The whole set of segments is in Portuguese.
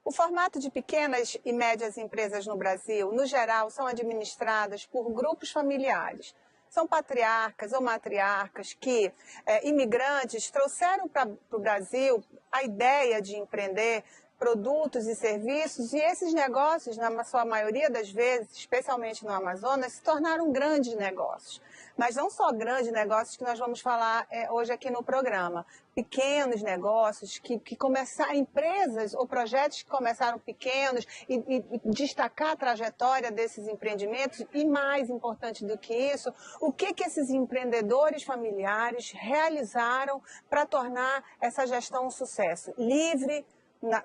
O formato de pequenas e médias empresas no Brasil, no geral, são administradas por grupos familiares. São patriarcas ou matriarcas que, imigrantes, trouxeram para o Brasil a ideia de empreender produtos e serviços, e esses negócios, na sua maioria das vezes, especialmente no Amazonas, se tornaram grandes negócios. Mas não só grandes negócios que nós vamos falar hoje aqui no programa. Pequenos negócios que começaram, empresas ou projetos que começaram pequenos e destacar a trajetória desses empreendimentos e, mais importante do que isso, o que esses empreendedores familiares realizaram para tornar essa gestão um sucesso livre,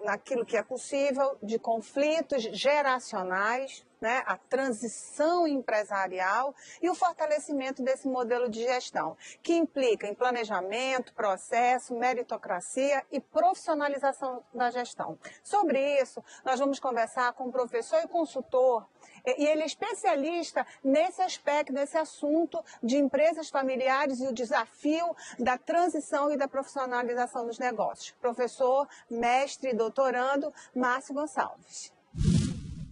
naquilo que é possível, de conflitos geracionais, né, a transição empresarial e o fortalecimento desse modelo de gestão, que implica em planejamento, processo, meritocracia e profissionalização da gestão. Sobre isso, nós vamos conversar com um professor e consultor, e ele é especialista nesse aspecto, nesse assunto de empresas familiares e o desafio da transição e da profissionalização dos negócios. Professor, mestre e doutorando, Márcio Gonçalves.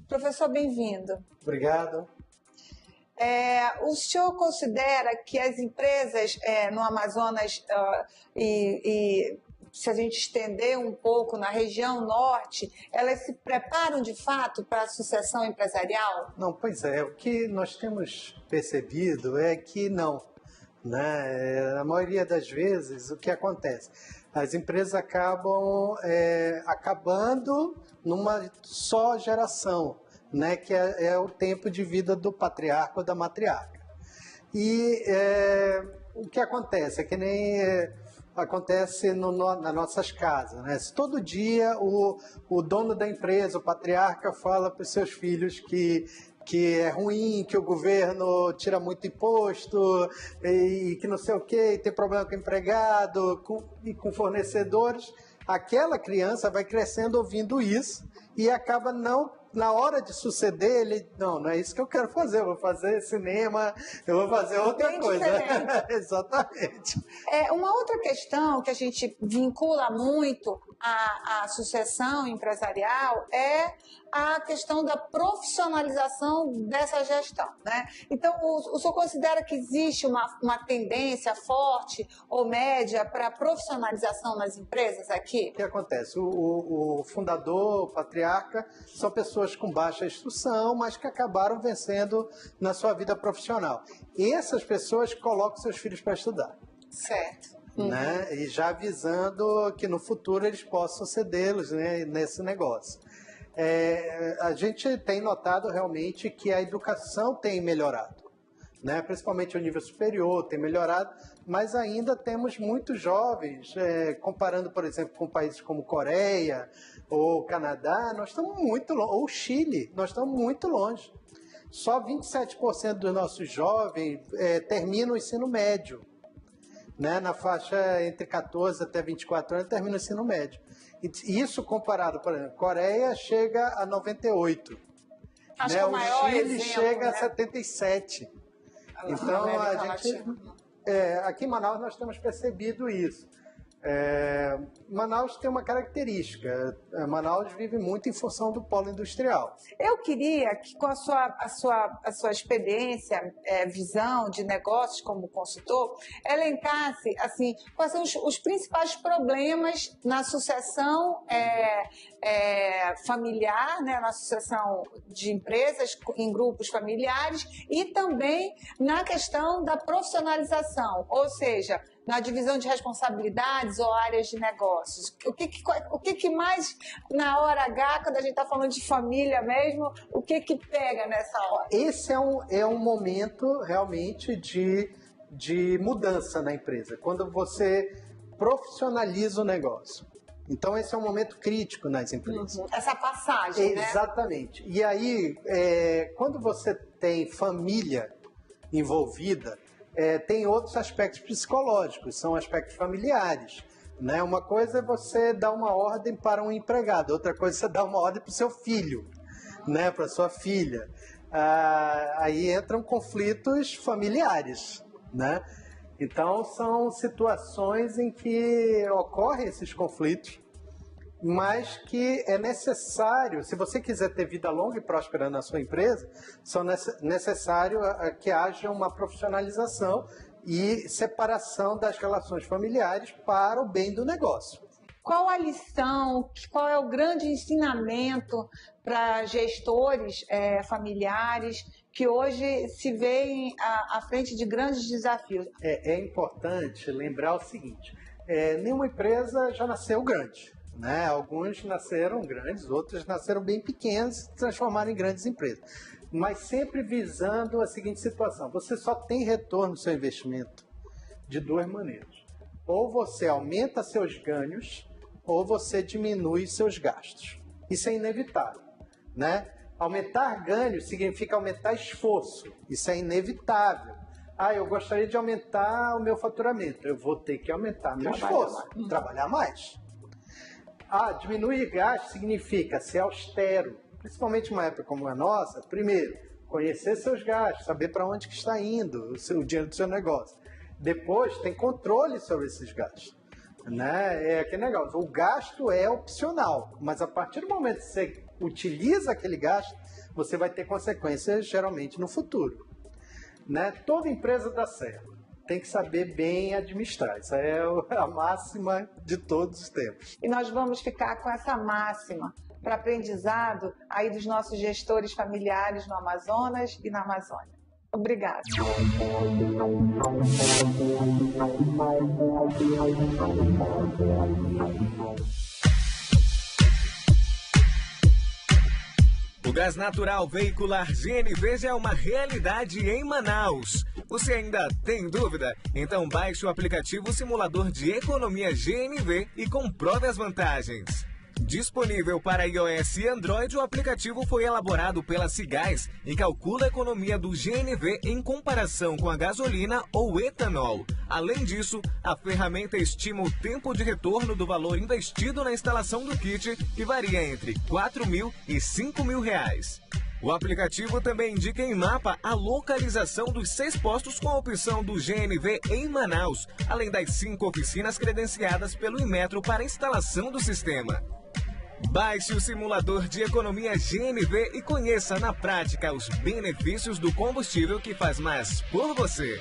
Professor, bem-vindo. Obrigado. O senhor considera que as empresas no Amazonas se a gente estender um pouco na região norte, elas se preparam de fato para a sucessão empresarial? Não, pois é. O que nós temos percebido é que não. Né? A maioria das vezes, o que acontece? As empresas acabam acabando numa só geração, né? Que é o tempo de vida do patriarca ou da matriarca. E o que acontece? É que nem acontece nas nossas casas. Né? Se todo dia o dono da empresa, o patriarca, fala para os seus filhos que é ruim, que o governo tira muito imposto e que não sei o quê, e tem problema com empregado e com fornecedores, aquela criança vai crescendo ouvindo isso e acaba não, na hora de suceder, ele, não é isso que eu quero fazer, eu vou fazer cinema, eu vou fazer outra bem coisa. Exatamente. Uma outra questão que a gente vincula muito à sucessão empresarial é a questão da profissionalização dessa gestão, né? Então, o senhor considera que existe uma tendência forte ou média para a profissionalização nas empresas aqui? O que acontece? O fundador, o patriarca, são pessoas com baixa instrução, mas que acabaram vencendo na sua vida profissional. E essas pessoas colocam seus filhos para estudar. Certo. Né? E já avisando que no futuro eles possam cedê-los, né, nesse negócio. A gente tem notado realmente que a educação tem melhorado, né? Principalmente o nível superior tem melhorado, mas ainda temos muitos jovens, comparando, por exemplo, com países como Coreia ou Canadá, nós estamos muito longe, ou Chile, nós estamos muito longe. Só 27% dos nossos jovens terminam o ensino médio. Né, na faixa entre 14 até 24 anos, termina o ensino médio. Isso comparado, por exemplo, Coreia chega a 98. Acho né, que o maior Chile exemplo, chega a né? 77. Então, a gente, aqui em Manaus nós temos percebido isso. Manaus tem uma característica. Manaus vive muito em função do polo industrial. Eu queria que, com a sua experiência, visão de negócios como consultor, elencasse assim, quais são os principais problemas na sucessão familiar, né, na sucessão de empresas em grupos familiares e também na questão da profissionalização, ou seja, na divisão de responsabilidades ou áreas de negócios. O que mais, na hora H, quando a gente está falando de família mesmo, o que pega nessa hora? Esse é um momento realmente de mudança na empresa, quando você profissionaliza o negócio. Então, esse é um momento crítico nas empresas. Essa passagem, né? Exatamente. E aí, quando você tem família envolvida, tem outros aspectos psicológicos, são aspectos familiares. Né? Uma coisa é você dar uma ordem para um empregado, outra coisa é você dar uma ordem para o seu filho, né? Para a sua filha. Aí entram conflitos familiares. Né? Então, são situações em que ocorrem esses conflitos mas que é necessário, se você quiser ter vida longa e próspera na sua empresa, é necessário que haja uma profissionalização e separação das relações familiares para o bem do negócio. Qual a lição, qual é o grande ensinamento para gestores familiares que hoje se veem à frente de grandes desafios? É importante lembrar o seguinte, nenhuma empresa já nasceu grande, né? Alguns nasceram grandes, outros nasceram bem pequenos e se transformaram em grandes empresas. Mas sempre visando a seguinte situação, você só tem retorno no seu investimento de duas maneiras. Ou você aumenta seus ganhos, ou você diminui seus gastos. Isso é inevitável, né? Aumentar ganhos significa aumentar esforço. Isso é inevitável. Eu gostaria de aumentar o meu faturamento. Eu vou ter que aumentar meu esforço, trabalhar mais. Diminuir gastos significa ser austero. Principalmente numa época como a nossa, primeiro, conhecer seus gastos, saber para onde que está indo o dinheiro do seu negócio. Depois, tem controle sobre esses gastos. Né? É aquele negócio, o gasto é opcional, mas a partir do momento que você utiliza aquele gasto, você vai ter consequências geralmente no futuro. Né? Toda empresa dá certo, tem que saber bem administrar, isso é a máxima de todos os tempos. E nós vamos ficar com essa máxima para aprendizado aí dos nossos gestores familiares no Amazonas e na Amazônia. Obrigada. O gás natural veicular GNV já é uma realidade em Manaus. Você ainda tem dúvida? Então baixe o aplicativo Simulador de Economia GNV e comprove as vantagens. Disponível para iOS e Android, o aplicativo foi elaborado pela Cigás e calcula a economia do GNV em comparação com a gasolina ou etanol. Além disso, a ferramenta estima o tempo de retorno do valor investido na instalação do kit, que varia entre R$ 4.000 e R$ 5.000. O aplicativo também indica em mapa a localização dos 6 postos com a opção do GNV em Manaus, além das 5 oficinas credenciadas pelo Inmetro para a instalação do sistema. Baixe o simulador de economia GNV e conheça na prática os benefícios do combustível que faz mais por você.